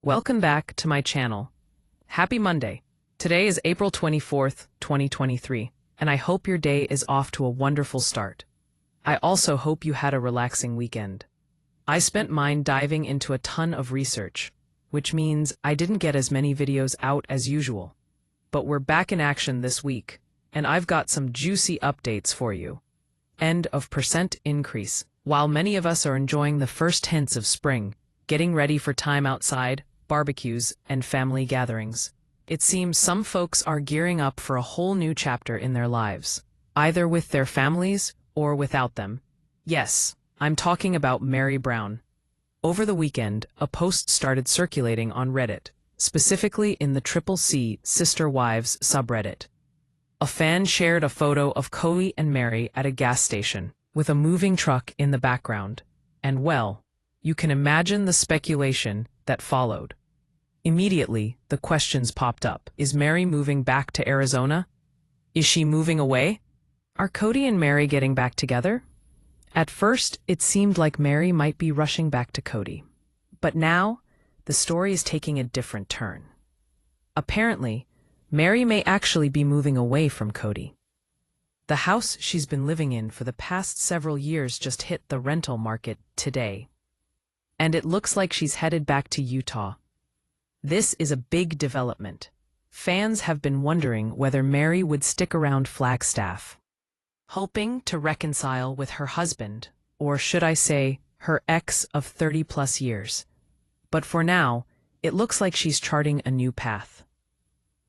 Welcome back to my channel. Happy Monday. Today is April 24th, 2023, and I hope your day is off to a wonderful start. I also hope you had a relaxing weekend. I spent mine diving into a ton of research, which means I didn't get as many videos out as usual. But we're back in action this week, and I've got some juicy updates for you. End of percent increase. While many of us are enjoying the first hints of spring, getting ready for time outside, barbecues, and family gatherings, it seems some folks are gearing up for a whole new chapter in their lives, either with their families or without them. Yes, I'm talking about Mary Brown. Over the weekend, a post started circulating on Reddit, specifically in the CCC Sister Wives subreddit. A fan shared a photo of Cody and Mary at a gas station, with a moving truck in the background. And well, you can imagine the speculation that followed. Immediately, the questions popped up. Is Mary moving back to Arizona? Is she moving away? Are Cody and Mary getting back together? At first, it seemed like Mary might be rushing back to Cody. But now, the story is taking a different turn. Apparently, Mary may actually be moving away from Cody. The house she's been living in for the past several years just hit the rental market today. And it looks like she's headed back to Utah. This is a big development. Fans have been wondering whether Mary would stick around Flagstaff, hoping to reconcile with her husband, or should I say, her ex of 30-plus years. But for now, it looks like she's charting a new path.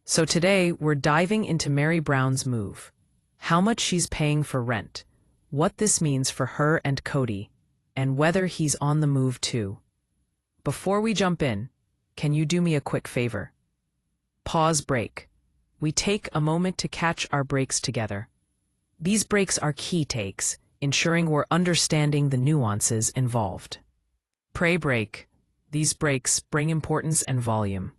So today, we're diving into Mary Brown's move, how much she's paying for rent, what this means for her and Cody, and whether he's on the move too. Before we jump in, can you do me a quick favor? Pause break. We take a moment to catch our breaks together. These breaks are key takes, ensuring we're understanding the nuances involved. Pray break. These breaks bring importance and volume.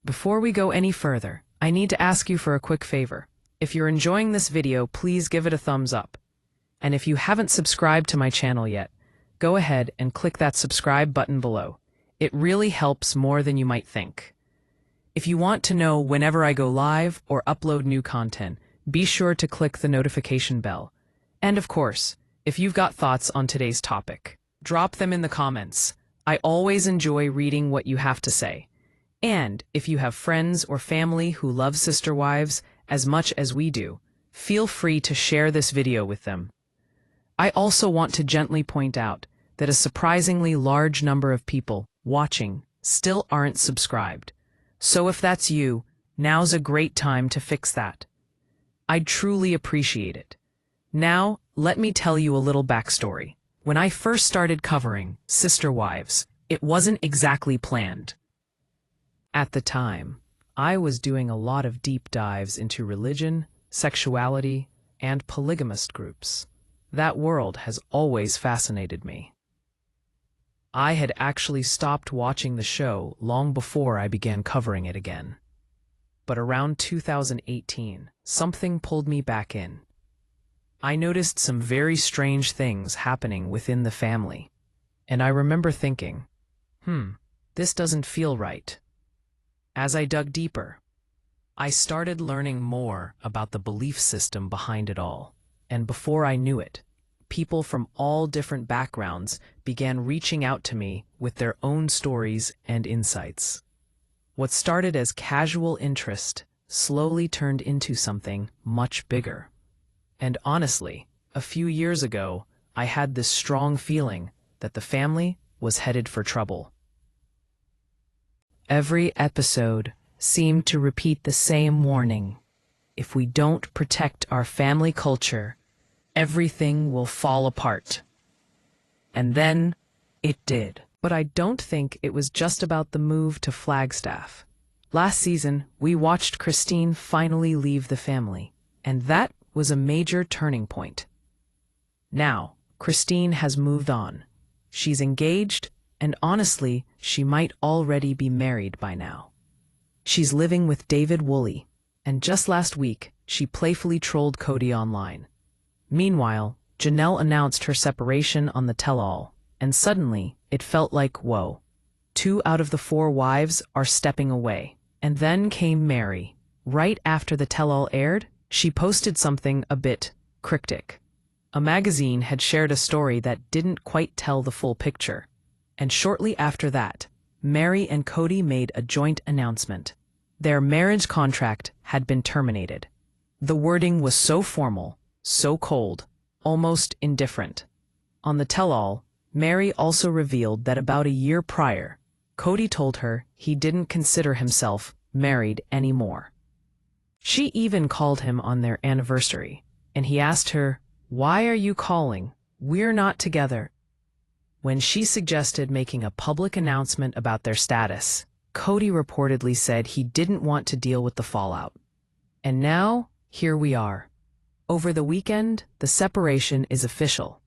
Before we go any further, I need to ask you for a quick favor. If you're enjoying this video, please give it a thumbs up. And if you haven't subscribed to my channel yet, go ahead and click that subscribe button below. It really helps more than you might think. If you want to know whenever I go live or upload new content, be sure to click the notification bell. And of course, if you've got thoughts on today's topic, drop them in the comments. I always enjoy reading what you have to say. And if you have friends or family who love Sister Wives as much as we do, feel free to share this video with them. I also want to gently point out that a surprisingly large number of people watching still aren't subscribed. So if that's you, now's a great time to fix that. I'd truly appreciate it. Now, let me tell you a little backstory. When I first started covering Sister Wives, it wasn't exactly planned. At the time, I was doing a lot of deep dives into religion, sexuality, and polygamist groups. That world has always fascinated me. I had actually stopped watching the show long before I began covering it again. But around 2018, something pulled me back in. I noticed some very strange things happening within the family, and I remember thinking, this doesn't feel right. As I dug deeper, I started learning more about the belief system behind it all, and before I knew it, people from all different backgrounds began reaching out to me with their own stories and insights. What started as casual interest slowly turned into something much bigger. And honestly, a few years ago, I had this strong feeling that the family was headed for trouble. Every episode seemed to repeat the same warning. If we don't protect our family culture, everything will fall apart. And then it did. But I don't think it was just about the move to Flagstaff. Last season, we watched Christine finally leave the family, and that was a major turning point. Now, Christine has moved on. She's engaged, and honestly, she might already be married by now. She's living with David Woolley, and just last week, she playfully trolled Cody online. Meanwhile, Janelle announced her separation on the tell-all, and suddenly, it felt like, whoa, 2 out of the 4 wives are stepping away. And then came Mary. Right after the tell-all aired, she posted something a bit cryptic. A magazine had shared a story that didn't quite tell the full picture. And shortly after that, Mary and Cody made a joint announcement. Their marriage contract had been terminated. The wording was so formal, so cold, almost indifferent. On the tell-all, Mary also revealed that about a year prior, Cody told her he didn't consider himself married anymore. She even called him on their anniversary, and he asked her, "Why are you calling? We're not together." When she suggested making a public announcement about their status, Cody reportedly said he didn't want to deal with the fallout. And now, here we are. Over the weekend, the separation is official.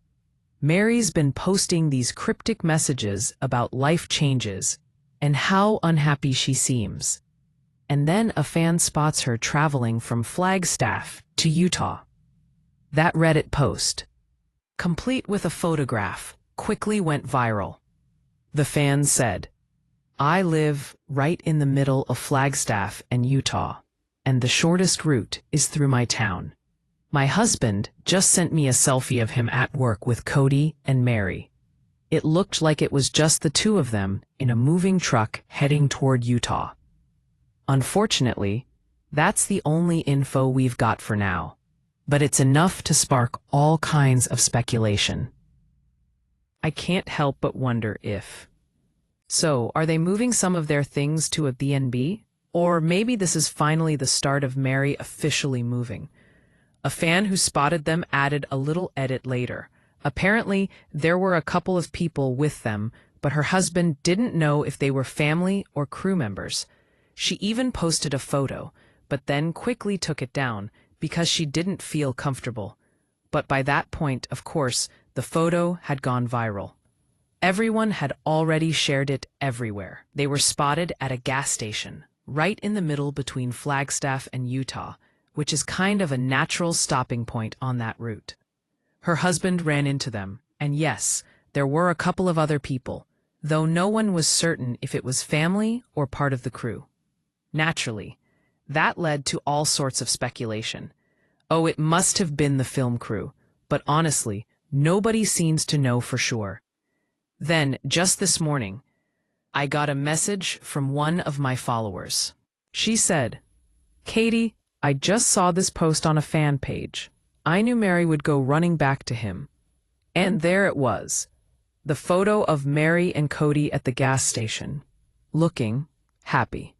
Mary's been posting these cryptic messages about life changes and how unhappy she seems. And then a fan spots her traveling from Flagstaff to Utah. That Reddit post, complete with a photograph, quickly went viral. The fan said, "I live right in the middle of Flagstaff and Utah, and the shortest route is through my town. My husband just sent me a selfie of him at work with Cody and Mary. It looked like it was just the 2 of them in a moving truck heading toward Utah. Unfortunately, that's the only info we've got for now, but it's enough to spark all kinds of speculation." I can't help but wonder if. So, are they moving some of their things to a B&B? Or maybe this is finally the start of Mary officially moving. A fan who spotted them added a little edit later. Apparently, there were a couple of people with them, but her husband didn't know if they were family or crew members. She even posted a photo, but then quickly took it down because she didn't feel comfortable. But by that point, of course, the photo had gone viral. Everyone had already shared it everywhere. They were spotted at a gas station, right in the middle between Flagstaff and Utah, which is kind of a natural stopping point on that route. Her husband ran into them, and yes, there were a couple of other people, though no one was certain if it was family or part of the crew. Naturally, that led to all sorts of speculation. Oh, it must have been the film crew, but honestly, nobody seems to know for sure. Then, just this morning, I got a message from one of my followers. She said, "Katie, I just saw this post on a fan page. I knew Mary would go running back to him." And there it was, the photo of Mary and Cody at the gas station, looking happy.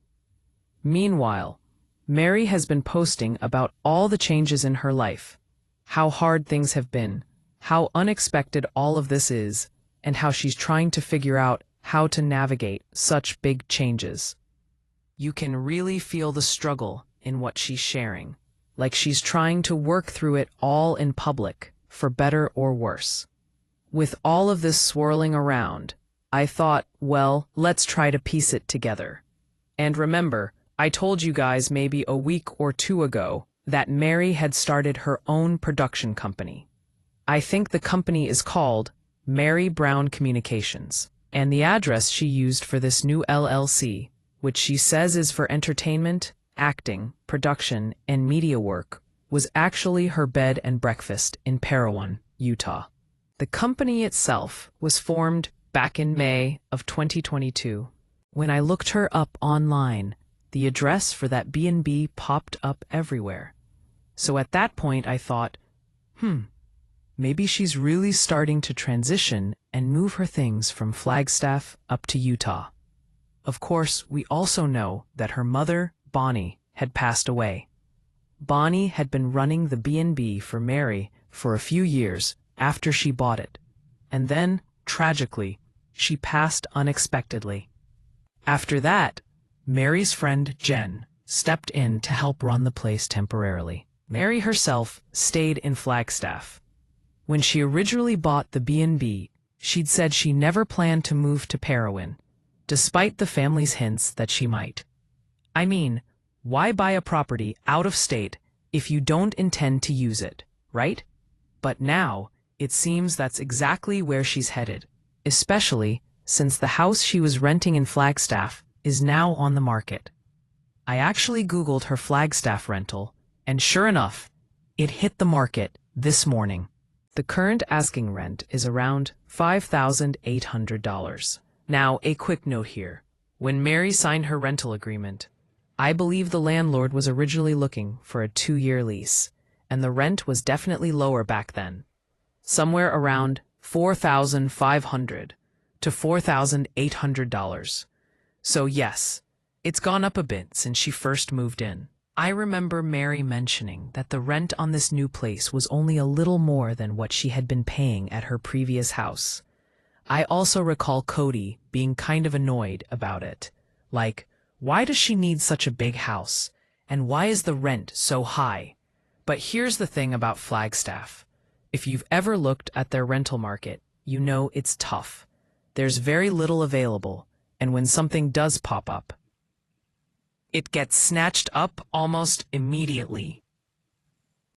Meanwhile, Mary has been posting about all the changes in her life, how hard things have been, how unexpected all of this is, and how she's trying to figure out how to navigate such big changes. You can really feel the struggle in what she's sharing, like she's trying to work through it all in public, for better or worse. With all of this swirling around, I thought, well, let's try to piece it together. And remember, I told you guys maybe a week or 2 ago that Mary had started her own production company. I think the company is called Mary Brown Communications, and the address she used for this new LLC, which she says is for entertainment, acting, production, and media work, was actually her bed and breakfast in Parowan, Utah. The company itself was formed back in May of 2022. When I looked her up online, the address for that B&B popped up everywhere. So at that point I thought, maybe she's really starting to transition and move her things from Flagstaff up to Utah. Of course, we also know that her mother, Bonnie, had passed away. Bonnie had been running the B&B for Mary for a few years after she bought it. And then, tragically, she passed unexpectedly. After that, Mary's friend Jen stepped in to help run the place temporarily. Mary herself stayed in Flagstaff. When she originally bought the B&B, she'd said she never planned to move to Parowan, despite the family's hints that she might. I mean, why buy a property out of state if you don't intend to use it, right? But now, it seems that's exactly where she's headed, especially since the house she was renting in Flagstaff is now on the market. I actually Googled her Flagstaff rental, and sure enough, it hit the market this morning. The current asking rent is around $5,800. Now, a quick note here. When Mary signed her rental agreement, I believe the landlord was originally looking for a 2-year lease, and the rent was definitely lower back then, somewhere around $4,500 to $4,800. So yes, it's gone up a bit since she first moved in. I remember Mary mentioning that the rent on this new place was only a little more than what she had been paying at her previous house. I also recall Cody being kind of annoyed about it. Like, why does she need such a big house? And why is the rent so high? But here's the thing about Flagstaff. If you've ever looked at their rental market, you know it's tough. There's very little available, and when something does pop up, it gets snatched up almost immediately.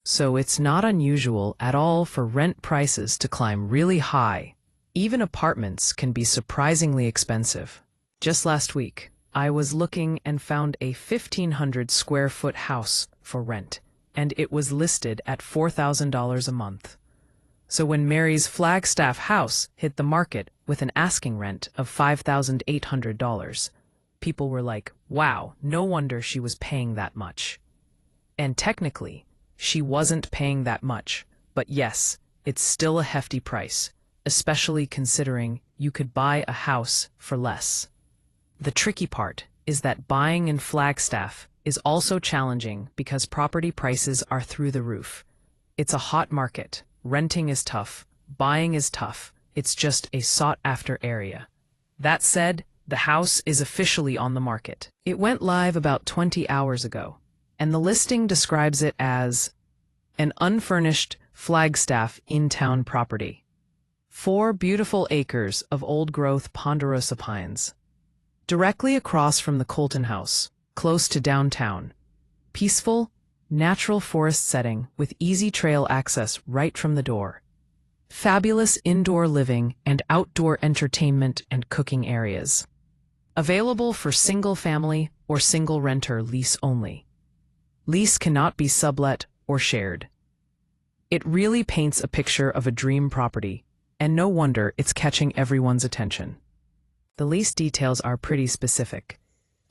So it's not unusual at all for rent prices to climb really high. Even apartments can be surprisingly expensive. Just last week, I was looking and found a 1,500 square foot house for rent, and it was listed at $4,000 a month. So when Mary's Flagstaff house hit the market with an asking rent of $5,800, people were like, wow, no wonder she was paying that much. And technically, she wasn't paying that much, but yes, it's still a hefty price, especially considering you could buy a house for less. The tricky part is that buying in Flagstaff is also challenging because property prices are through the roof. It's a hot market. Renting is tough. Buying is tough. It's just a sought-after area. That said, the house is officially on the market. It went live about 20 hours ago, and the listing describes it as an unfurnished Flagstaff in-town property. 4 beautiful acres of old-growth ponderosa pines. Directly across from the Colton House, close to downtown. Peaceful, natural forest setting with easy trail access right from the door. Fabulous indoor living and outdoor entertainment and cooking areas. Available for single-family or single-renter lease only. Lease cannot be sublet or shared. It really paints a picture of a dream property, and no wonder it's catching everyone's attention. The lease details are pretty specific.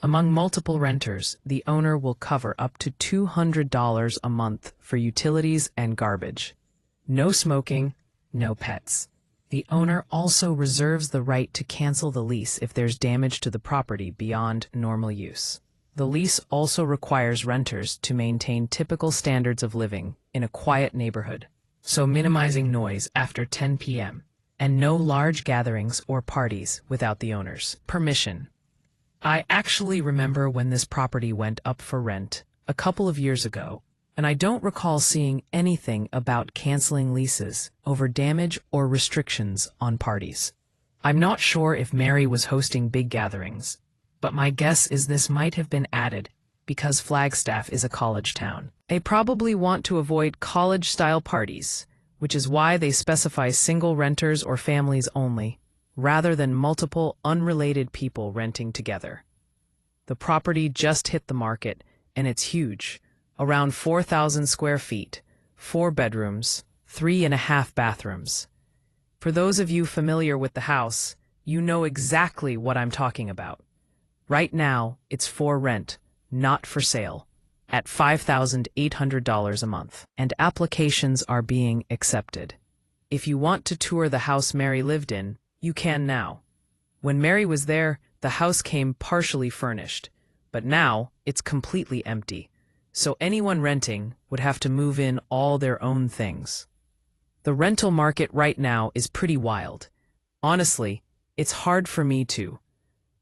Among multiple renters, the owner will cover up to $200 a month for utilities and garbage. No smoking, no pets. The owner also reserves the right to cancel the lease if there's damage to the property beyond normal use. The lease also requires renters to maintain typical standards of living in a quiet neighborhood, so minimizing noise after 10 p.m., and no large gatherings or parties without the owner's permission. I actually remember when this property went up for rent a couple of years ago, and I don't recall seeing anything about canceling leases over damage or restrictions on parties. I'm not sure if Mary was hosting big gatherings, but my guess is this might have been added because Flagstaff is a college town. They probably want to avoid college-style parties, which is why they specify single renters or families only, rather than multiple unrelated people renting together. The property just hit the market, and it's huge, around 4,000 square feet, 4 bedrooms, 3.5 bathrooms. For those of you familiar with the house, you know exactly what I'm talking about. Right now, it's for rent, not for sale, at $5,800 a month, and applications are being accepted. If you want to tour the house Mary lived in, you can now. When Mary was there, the house came partially furnished, but now it's completely empty, so anyone renting would have to move in all their own things. The rental market right now is pretty wild. Honestly, it's hard for me too.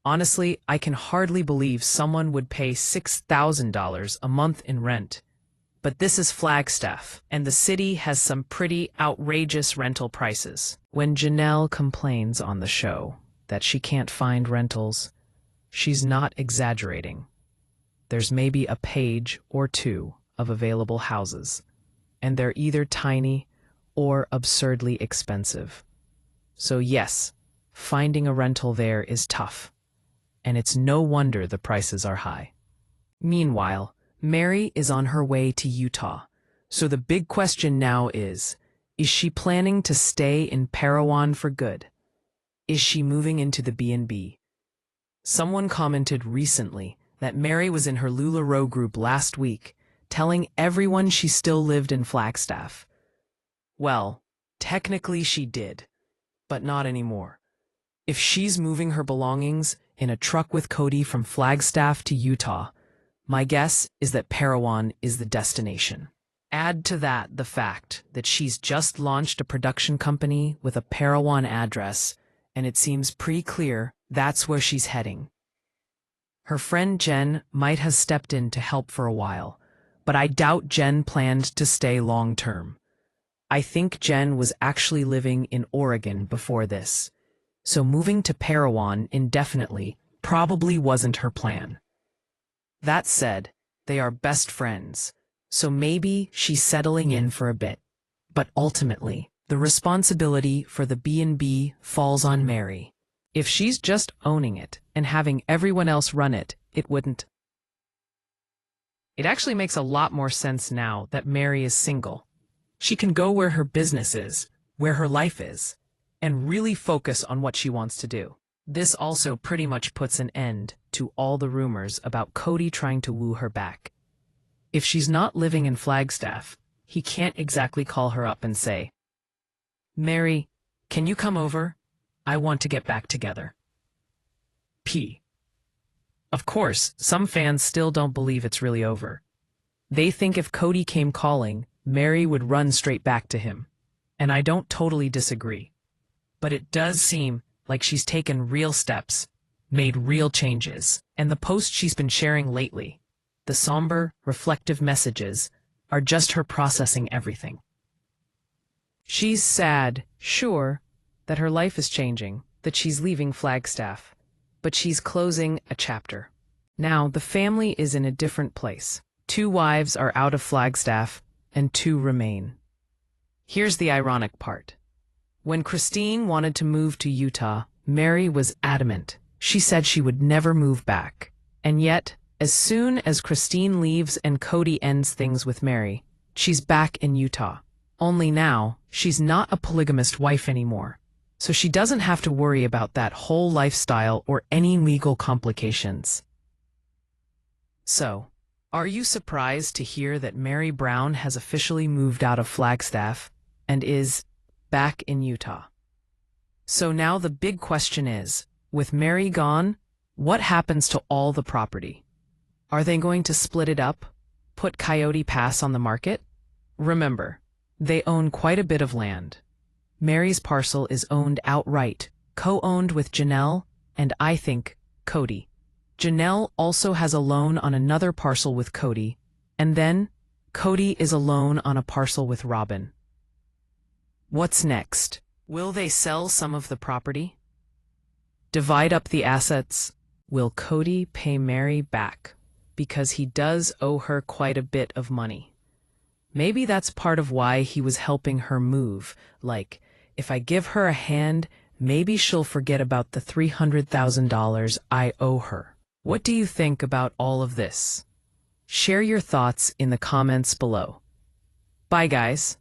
Honestly, I can hardly believe someone would pay $6,000 a month in rent. But this is Flagstaff, and the city has some pretty outrageous rental prices. When Janelle complains on the show that she can't find rentals, she's not exaggerating. There's maybe a page or 2 of available houses, and they're either tiny or absurdly expensive. So yes, finding a rental there is tough, and it's no wonder the prices are high. Meanwhile, Mary is on her way to Utah, so the big question now is she planning to stay in Parowan for good? Is she moving into the B&B? Someone commented recently that Mary was in her LuLaRoe group last week, telling everyone she still lived in Flagstaff. Well, technically she did, but not anymore. If she's moving her belongings in a truck with Cody from Flagstaff to Utah, my guess is that Parowan is the destination. Add to that the fact that she's just launched a production company with a Parowan address, and it seems pretty clear that's where she's heading. Her friend Jen might have stepped in to help for a while, but I doubt Jen planned to stay long-term. I think Jen was actually living in Oregon before this, so moving to Parowan indefinitely probably wasn't her plan. That said, they are best friends, so maybe she's settling in for a bit. But ultimately, the responsibility for the B&B falls on Mary. If she's just owning it and having everyone else run it, it wouldn't. It actually makes a lot more sense now that Mary is single. She can go where her business is, where her life is, and really focus on what she wants to do. This also pretty much puts an end to all the rumors about Cody trying to woo her back. If she's not living in Flagstaff, he can't exactly call her up and say, "Mary, can you come over? I want to get back together." Of course, some fans still don't believe it's really over. They think if Cody came calling, Mary would run straight back to him. And I don't totally disagree. But it does seem like she's taken real steps, made real changes, and the posts she's been sharing lately, the somber, reflective messages, are just her processing everything. She's sad, sure, that her life is changing, that she's leaving Flagstaff, but she's closing a chapter. Now, the family is in a different place. 2 wives are out of Flagstaff, and 2 remain. Here's the ironic part. When Christine wanted to move to Utah, Mary was adamant. She said she would never move back. And yet, as soon as Christine leaves and Cody ends things with Mary, she's back in Utah. Only now, she's not a polygamist wife anymore, so she doesn't have to worry about that whole lifestyle or any legal complications. So, are you surprised to hear that Mary Brown has officially moved out of Flagstaff and is back in Utah? So now the big question is, with Mary gone, what happens to all the property? Are they going to split it up, put Coyote Pass on the market? Remember, they own quite a bit of land. Mary's parcel is owned outright, co-owned with Janelle and I think Cody. Janelle also has a loan on another parcel with Cody, and then Cody is alone on a parcel with Robin. What's next? Will they sell some of the property? Divide up the assets? Will Cody pay Mary back? Because he does owe her quite a bit of money. Maybe that's part of why he was helping her move. Like, if I give her a hand, maybe she'll forget about the $300,000 I owe her. What do you think about all of this? Share your thoughts in the comments below. Bye, guys.